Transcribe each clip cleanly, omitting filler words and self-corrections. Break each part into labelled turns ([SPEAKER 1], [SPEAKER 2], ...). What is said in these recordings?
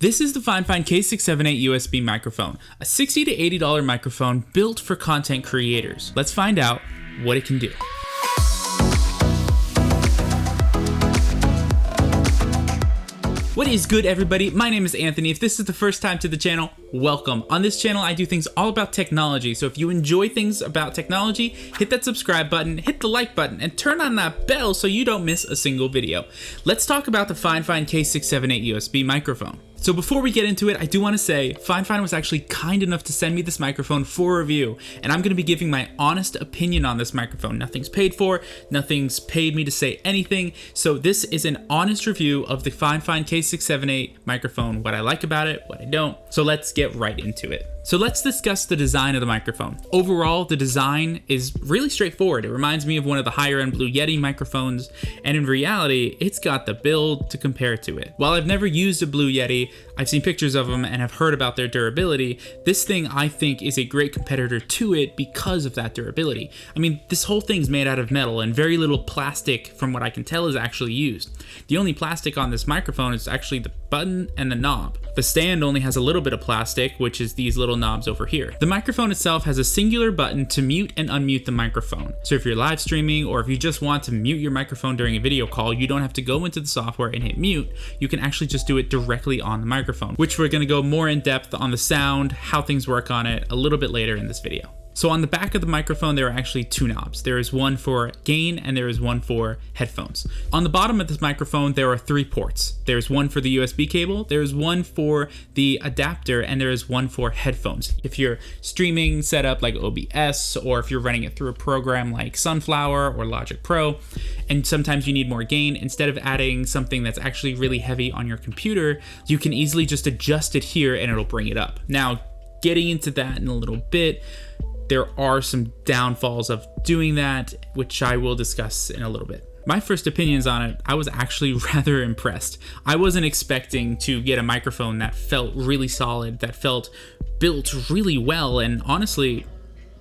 [SPEAKER 1] This is the FiFine K678 USB microphone, a $60 to $80 microphone built for content creators. Let's find out what it can do. What is good, everybody? My name is Anthony. If this is the first time to the channel, welcome. On this channel, I do things all about technology. So if you enjoy things about technology, hit that subscribe button, hit the like button, and turn on that bell so you don't miss a single video. Let's talk about the FiFine K678 USB microphone. So before we get into it, I do want to say FiFine was actually kind enough to send me this microphone for review, and I'm going to be giving my honest opinion on this microphone. Nothing's paid for, nothing's paid me to say anything, so this is an honest review of the FiFine K678 microphone, what I like about it, what I don't. So let's get right into it. So let's discuss the design of the microphone. Overall, the design is really straightforward. It reminds me of one of the higher end Blue Yeti microphones, and in reality, it's got the build to compare to it. While I've never used a Blue Yeti, I've seen pictures of them and have heard about their durability. This thing, I think, is a great competitor to it because of that durability. I mean, this whole thing's made out of metal and very little plastic, from what I can tell, is actually used. The only plastic on this microphone is actually the button and the knob. The stand only has a little bit of plastic, which is these little knobs over here. The microphone itself has a singular button to mute and unmute the microphone. So if you're live streaming or if you just want to mute your microphone during a video call, you don't have to go into the software and hit mute. You can actually just do it directly on the microphone, which we're gonna go more in depth on the sound, how things work on it a little bit later in this video. So on the back of the microphone, there are actually two knobs. There is one for gain and there is one for headphones. On the bottom of this microphone, there are three ports. There's one for the USB cable, there's one for the adapter, and there is one for headphones. If you're streaming setup like OBS, or if you're running it through a program like Sunflower or Logic Pro, and sometimes you need more gain, instead of adding something that's actually really heavy on your computer, you can easily just adjust it here and it'll bring it up. Now, getting into that in a little bit, there are some downfalls of doing that, which I will discuss in a little bit. My first opinions on it, I was actually rather impressed. I wasn't expecting to get a microphone that felt really solid, that felt built really well, and honestly,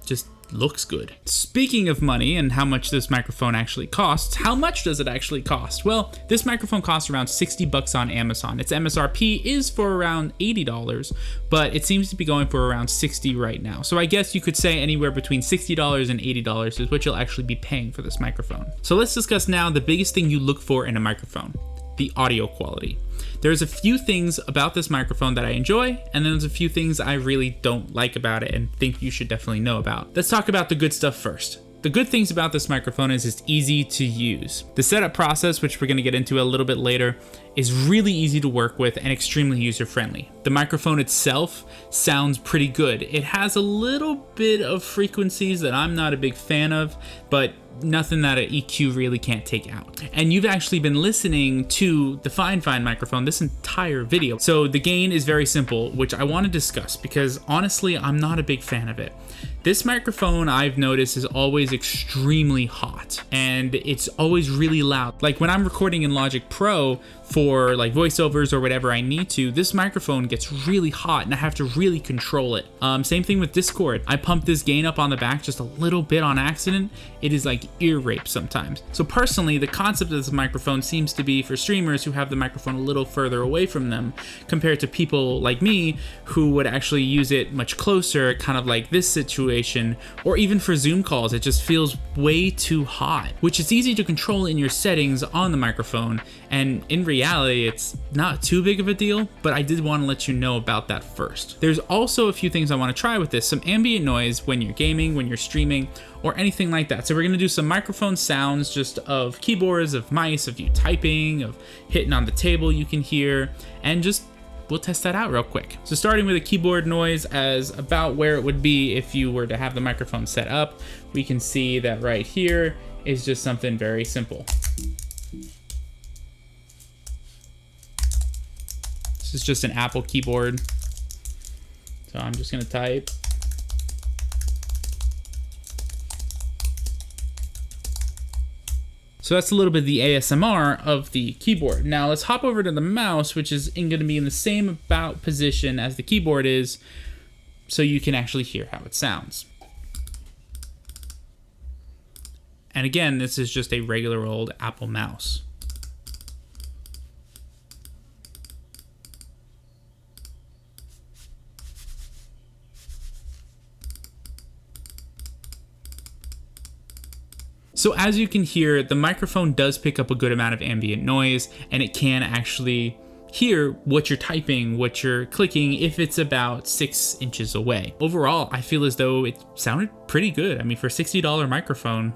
[SPEAKER 1] just looks good. Speaking of money and how much this microphone actually costs, how much does it actually cost? Well, this microphone costs around 60 bucks on Amazon. Its MSRP is for around $80, but it seems to be going for around 60 right now. So I guess you could say anywhere between $60 and $80 is what you'll actually be paying for this microphone. So let's discuss now the biggest thing you look for in a microphone: the audio quality. There's a few things about this microphone that I enjoy, and then there's a few things I really don't like about it and think you should definitely know about. Let's talk about the good stuff first. The good things about this microphone is it's easy to use. The setup process, which we're gonna get into a little bit later, is really easy to work with and extremely user-friendly. The microphone itself sounds pretty good. It has a little bit of frequencies that I'm not a big fan of, but nothing that an EQ really can't take out. And you've actually been listening to the FiFine microphone this entire video. So the gain is very simple, which I want to discuss because honestly, I'm not a big fan of it. This microphone, I've noticed, is always extremely hot and it's always really loud. Like when I'm recording in Logic Pro for like voiceovers or whatever I need to, this microphone gets really hot and I have to really control it. Same thing with Discord. I pump this gain up on the back just a little bit on accident. It is like ear rape sometimes. So personally, the concept of this microphone seems to be for streamers who have the microphone a little further away from them compared to people like me who would actually use it much closer, kind of like this situation, or even for Zoom calls. It just feels way too hot, which is easy to control in your settings on the microphone. And in reality, it's not too big of a deal, but I did want to let you know about that first. There's also a few things I want to try with this, some ambient noise when you're gaming, when you're streaming, or anything like that. So we're gonna do some microphone sounds just of keyboards, of mice, of you typing, of hitting on the table you can hear, and just we'll test that out real quick. So starting with a keyboard noise as about where it would be if you were to have the microphone set up, we can see that right here is just something very simple. This is just an Apple keyboard. So I'm just gonna type. So that's a little bit of the ASMR of the keyboard. Now let's hop over to the mouse, which is going to be in the same about position as the keyboard is, so you can actually hear how it sounds. And again, this is just a regular old Apple mouse. So as you can hear, the microphone does pick up a good amount of ambient noise, and it can actually hear what you're typing, what you're clicking, if it's about 6 inches away. Overall, I feel as though it sounded pretty good. I mean, for a $60 microphone,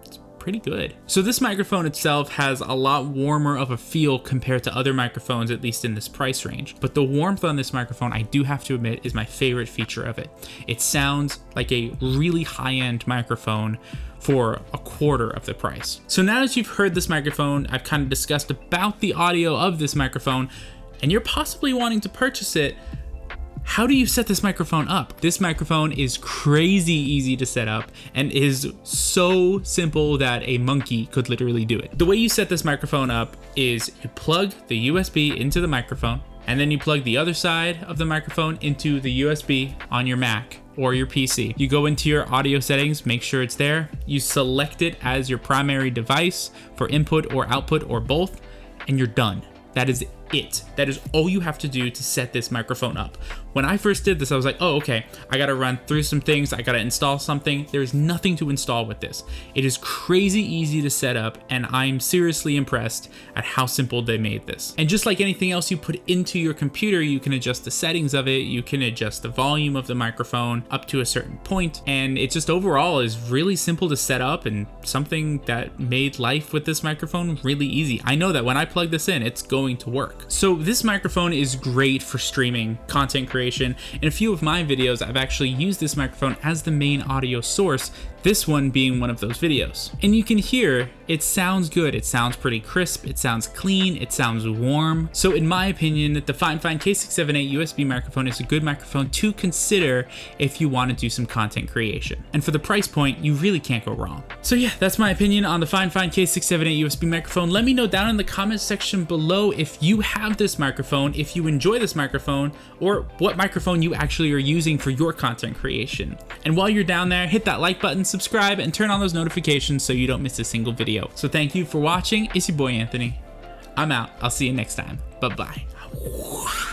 [SPEAKER 1] it's pretty good. So this microphone itself has a lot warmer of a feel compared to other microphones, at least in this price range. But the warmth on this microphone, I do have to admit, is my favorite feature of it. It sounds like a really high-end microphone for a quarter of the price. So now that you've heard this microphone, I've kind of discussed about the audio of this microphone, and you're possibly wanting to purchase it. How do you set this microphone up? This microphone is crazy easy to set up and is so simple that a monkey could literally do it. The way you set this microphone up is you plug the USB into the microphone, and then you plug the other side of the microphone into the USB on your Mac or your PC. You go into your audio settings, make sure it's there. You select it as your primary device for input or output or both, and you're done. That is it. That is all you have to do to set this microphone up. When I first did this, I was like, oh, okay, I gotta run through some things, I gotta install something. There's nothing to install with this. It is crazy easy to set up, and I'm seriously impressed at how simple they made this. And just like anything else you put into your computer, you can adjust the settings of it, you can adjust the volume of the microphone up to a certain point, and it just overall is really simple to set up and something that made life with this microphone really easy. I know that when I plug this in, it's going to work. So this microphone is great for streaming, content creation. In a few of my videos, I've actually used this microphone as the main audio source, this one being one of those videos. And you can hear it sounds good. It sounds pretty crisp. It sounds clean. It sounds warm. So in my opinion, the FiFine K678 USB microphone is a good microphone to consider if you want to do some content creation. And for the price point, you really can't go wrong. So yeah, that's my opinion on the FiFine K678 USB microphone. Let me know down in the comments section below if you have this microphone, if you enjoy this microphone, or what microphone you actually are using for your content creation. And while you're down there, hit that like button, subscribe, and turn on those notifications so you don't miss a single video. So thank you for watching. It's your boy Anthony. I'm out. I'll see you next time. Bye-bye.